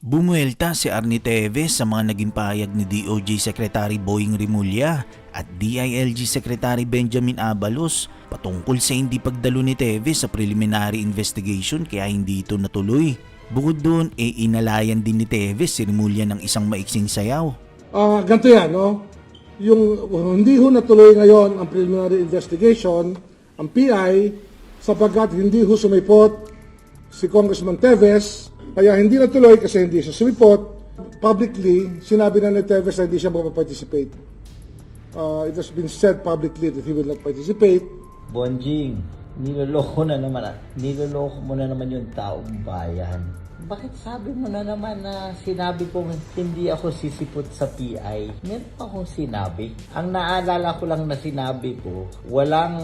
Bumuelta si Arnie Teves sa mga naging pahayag ni DOJ Secretary Boying Rimulya at DILG Secretary Benjamin Abalos patungkol sa hindi pagdalo ni Teves sa preliminary investigation kaya hindi ito natuloy. Bukod doon, inalayan din ni Teves si Rimulya ng isang maiksing sayaw. Ganito yan, no? Yung hindi ho natuloy ngayon ang preliminary investigation, ang PI, sapagkat hindi ho sumipot si Congressman Teves, kaya hindi natuloy kasi hindi siya sumipot. Publicly, sinabi na ni Teves na hindi siya mapaparticipate. It has been said publicly that he will not participate. Bonjing, niloloko mo na naman yung taong bayan. Bakit sabi mo na naman na sinabi kong hindi ako sisipot sa PI? Meron pa akong sinabi. Ang naalala ko lang na sinabi ko, walang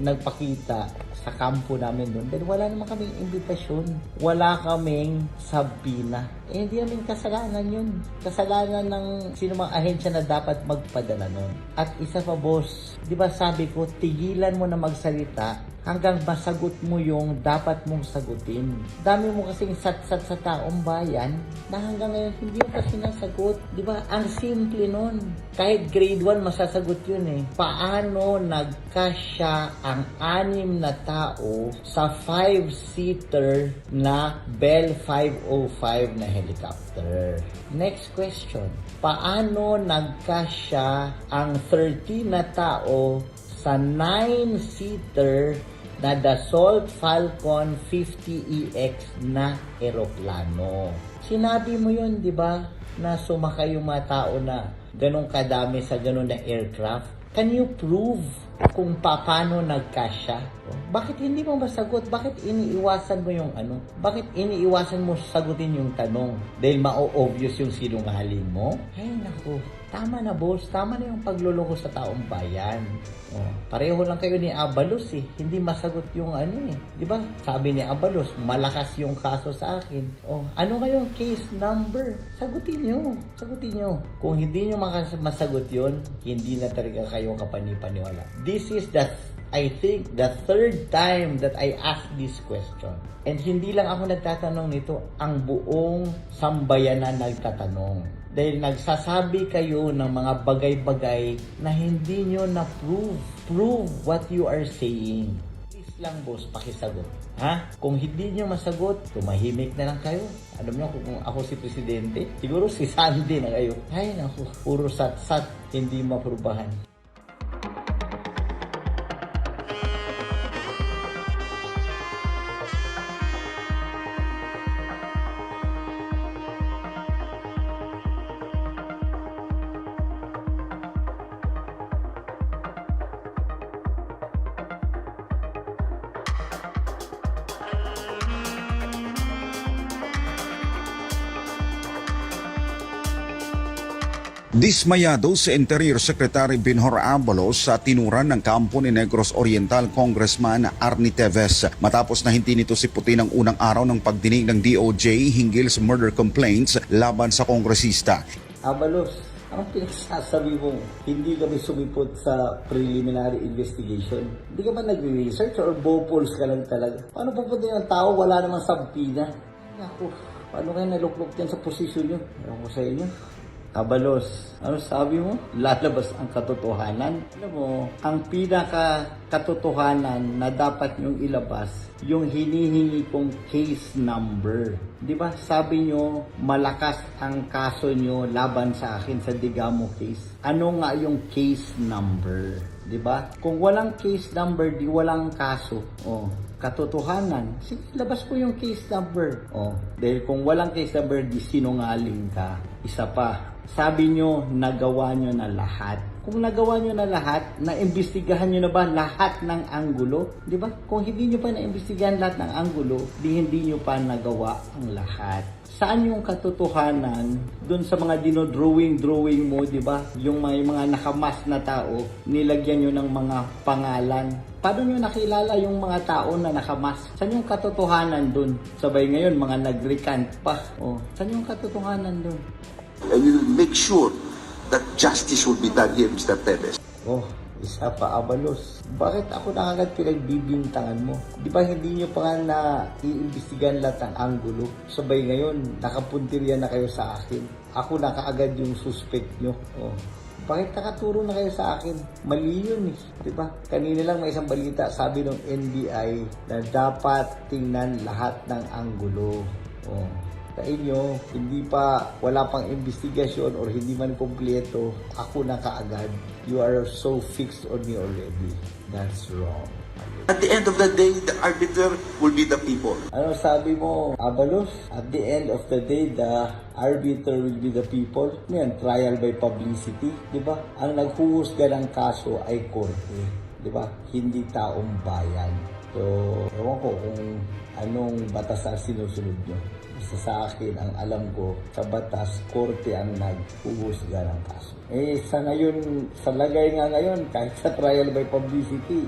nagpakita sa kampo namin doon. Dahil wala naman kaming imbitasyon. Wala kaming sabina. Hindi namin kasalanan yun. Kasalanan ng sinumang ahensya na dapat magpadala nun. At isa pa boss, di ba sabi ko, tigilan mo na magsalita hanggang masagot mo yung dapat mong sagutin. Dami mo kasing sat-sat sa taong bayan na hanggang ngayon hindi mo pa sinasagot. Di ba? Ang simple nun. Kahit grade 1 masasagot yun eh. Paano nagkasya ang 6 na tao sa 5-seater na Bell 505 na helicopter? Next question. Paano nagkasya ang 13 na tao sa 9-seater na Dassault Falcon 50EX na eroplano? Sinabi mo yun, di ba, na sumakay yung mga tao na ganong kadami sa ganon na aircraft. Can you prove kung paano nagkasya? Bakit hindi mo masagot? Bakit iniiwasan mo yung ano? Bakit iniiwasan mo sagutin yung tanong? Dahil ma-obvious yung sinungaling mo? Ay naku, tama na boss. Tama na yung pagluloko sa taong bayan. Pareho lang kayo ni Abalos eh. Hindi masagot yung ano eh. Di ba? Sabi ni Abalos, malakas yung kaso sa akin. Ano kayong case number? Sagutin nyo. Sagutin nyo. Kung hindi nyo masagot yun, hindi na talaga kayo kapanipaniwala. This is I think the third time that I ask this question. And hindi lang ako nagtatanong nito, ang buong sambayanan nagtatanong. Dahil nagsasabi kayo ng mga bagay-bagay na hindi nyo na-prove. Prove what you are saying. Please lang boss, pakisagot. Ha? Kung hindi nyo masagot, tumahimik na lang kayo. Alam nyo, kung ako si Presidente, siguro si Sandy na kayo. Ay naku, puro sat-sat, hindi maprubahan. Dismayado si Interior Secretary Benhur Abalos sa tinuran ng kampo ni Negros Oriental Congressman Arnie Teves matapos na hindi nito siputin ang unang araw ng pagdinig ng DOJ hinggil sa murder complaints laban sa kongresista. Abalos, ang pinagsasabi mo, hindi kami sumipot sa preliminary investigation. Hindi ka ba nag-research or bopols ka lang talaga? Paano pupunta yung tao, wala namang sampina? Naku, paano kayo naluklok dyan sa posisyon nyo? Ewan ko sa inyo. Abalos, ano sabi mo? Lalabas ang katotohanan. Alam mo, ang pinaka-katotohanan na dapat nyong ilabas, yung hinihingi kong case number. Di ba? Sabi nyo, malakas ang kaso nyo laban sa akin sa Digamo case. Ano nga yung case number? Di ba? Kung walang case number, di walang kaso. Katotohanan. Sige, labas ko yung case number. Dahil kung walang case number, di sinungaling ka. Isa pa, sabi nyo, nagawa nyo na lahat. Kung nagawa nyo na lahat, naimbestigahan nyo na ba lahat ng anggulo? Di ba? Kung hindi nyo pa naimbestigahan lahat ng anggulo, di hindi nyo pa nagawa ang lahat. Saan yung katotohanan dun sa mga dinodrawing mo, di ba? Yung may mga nakamas na tao, nilagyan nyo ng mga pangalan. Paano nyo nakilala yung mga tao na nakamas? Saan yung katotohanan dun? Sabay ngayon, mga nag-recant pa. Saan yung katotohanan dun? And we will make sure that justice will be done here, Mr. Teves. Isa pa, Abalos. Bakit ako na agad pinagbibintangan mo? Di ba hindi nyo pa nga na iimbestigahan lahat ng anggulo? Sabay ngayon, nakapuntirya na kayo sa akin. Ako na kaagad yung suspect nyo. Oh. Bakit nakaturo na kayo sa akin? Mali yun eh. Diba? Kanina lang may isang balita, sabi ng NBI na dapat tingnan lahat ng anggulo. Oh. Sa inyo, hindi pa, wala pang investigasyon or hindi man kompleto, ako na kaagad. You are so fixed on me already. That's wrong. At the end of the day, the arbiter will be the people. Ano sabi mo, Abalos? At the end of the day, the arbiter will be the people. Ano yan? Trial by publicity, di ba? Ang naghuhusga ng kaso ay korte, di ba? Hindi taong bayan. So, ewan ko kung anong batas ang sinusunod nyo. Basta sa akin, ang alam ko, sa batas, korte ang naghuhusga ng kaso. Sa ngayon, sa lagay nga ngayon, kahit sa trial by publicity,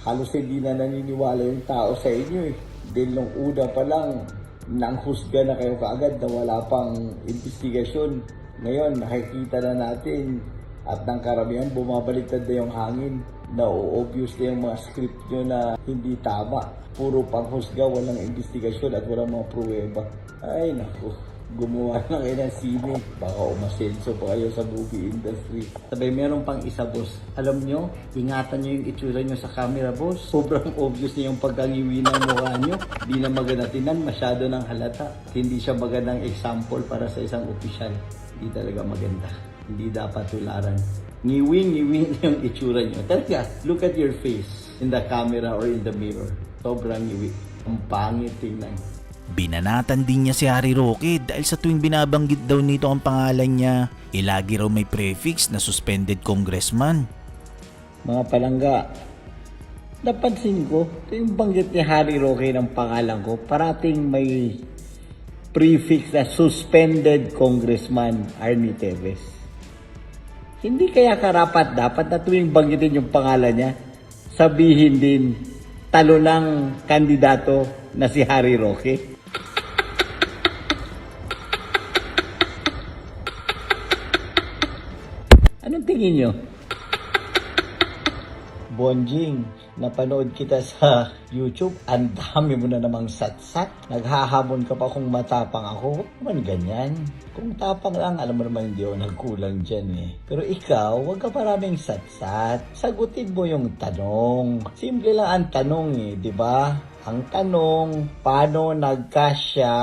halos hindi na naniniwala yung tao sa inyo eh. Dahil nung una pa lang, nanghusga na kayo kaagad na wala pang investigasyon. Ngayon, nakikita na natin at ng karamihan, bumabaliktad na yung hangin. Na-obvious na yung mga script nyo na hindi tama. Puro panghusga, walang investigasyon at walang mga pruweba. Ay naku, gumawa na kayo ng sine. Baka umasenso pa kayo sa movie industry. Sabay, meron pang isa, boss. Alam nyo, ingatan nyo yung itsura nyo sa camera, boss. Sobrang obvious na yung pagkangiwi ng mukha nyo. Di na maganda tinan, masyado ng halata. Hindi siya magandang example para sa isang opisyal. Hindi talaga maganda. Hindi dapat tularan. Ngiwi yung itsura nyo. Talaga, look at your face in the camera or in the mirror. Sobrang ngiwi. Ang pangit tingnan. Binanatan din niya si Harry Roque dahil sa tuwing binabanggit daw nito ang pangalan niya, lagi raw may prefix na suspended congressman. Mga palangga, napansin ko, yung banggit ni Harry Roque ng pangalan ko, parating may prefix na suspended congressman Arnie Teves. Hindi kaya karapat dapat na tuwing banggitin yung pangalan niya, sabihin din talo ng kandidato na si Harry Roque? Anong tingin nyo? Bonjing, napanood kita sa YouTube, ang dami mo na namang satsat. Naghahamon ka pa kung matapang ako. Huwag naman ganyan. Kung tapang lang, alam mo naman hindi ako nagkulang dyan eh. Pero ikaw, huwag ka maraming satsat. Sagutin mo yung tanong. Simple lang ang tanong eh, di ba? Ang tanong, paano nagkasya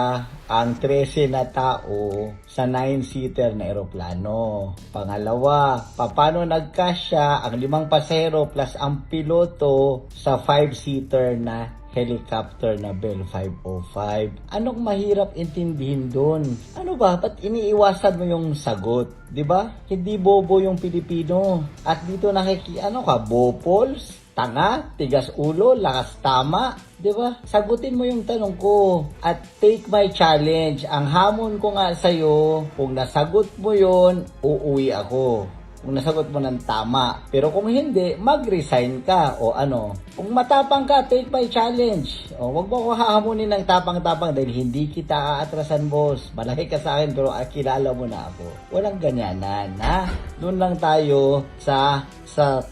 ang 13 na tao sa 9-seater na eroplano? Pangalawa, paano nagkasya ang 5 pasahero plus ang piloto sa 5-seater na helicopter na Bell 505? Anong mahirap intindihin doon? Ano ba? Ba't iniiwasan mo yung sagot? Diba? Hindi bobo yung Pilipino. At dito ano ka, bopols? Tanga, tigas ulo, lakas tama, 'di ba? Sagutin mo yung tanong ko at take my challenge. Ang hamon ko nga sa iyo, kung nasagot mo 'yon, uuwi ako. Kung nasagot mo ng tama. Pero kung hindi, mag-resign ka o ano. Kung matapang ka, take my challenge. O, wag mo ko hahamunin ng tapang-tapang dahil hindi kita aatrasan, boss. Malaki ka sa akin pero kilala mo na ako. Walang ganyanan, ha? Doon lang tayo sa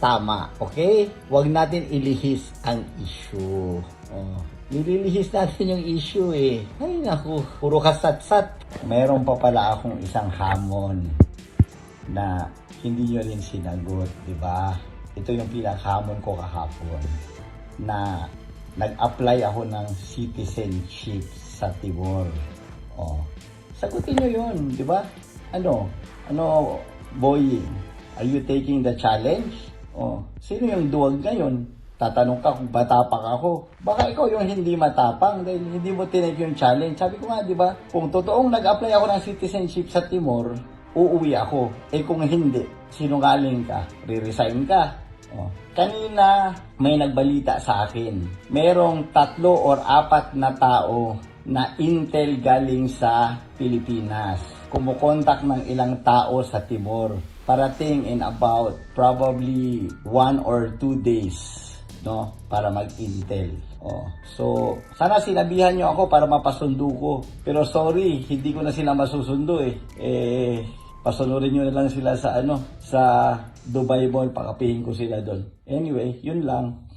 tama, okay? Wag natin ilihis ang issue. O, nililihis natin yung issue eh. Ay naku, puro kasatsat. Meron pa pala akong isang hamon na hindi nyo rin sinagot, di ba? Ito yung pinakahamon ko kahapon na nag-apply ako ng citizenship sa Timor. Oh, sagutin nyo yun, di ba? Ano, Boying? Are you taking the challenge? Oh, sino yung duwag ngayon? Tatanong ka kung matapang ako. Baka ikaw yung hindi matapang dahil hindi mo tinake yung challenge. Sabi ko nga, di ba? Kung totoong nag-apply ako ng citizenship sa Timor, uuwi ako. Kung hindi, sinungaling ka, re-resign ka. Oh. Kanina, may nagbalita sa akin. Merong 3 or 4 na tao na intel galing sa Pilipinas. Kumukontak ng ilang tao sa Timor. Parating in about probably 1 or 2 days, no, para mag-intel. Oh. So, sana sinabihan nyo ako para mapasundo ko. Pero sorry, hindi ko na sila masusundo eh. Pasunurin nyo na lang sila sa sa Dubai Mall, pakapihin ko sila doon. Anyway, yun lang.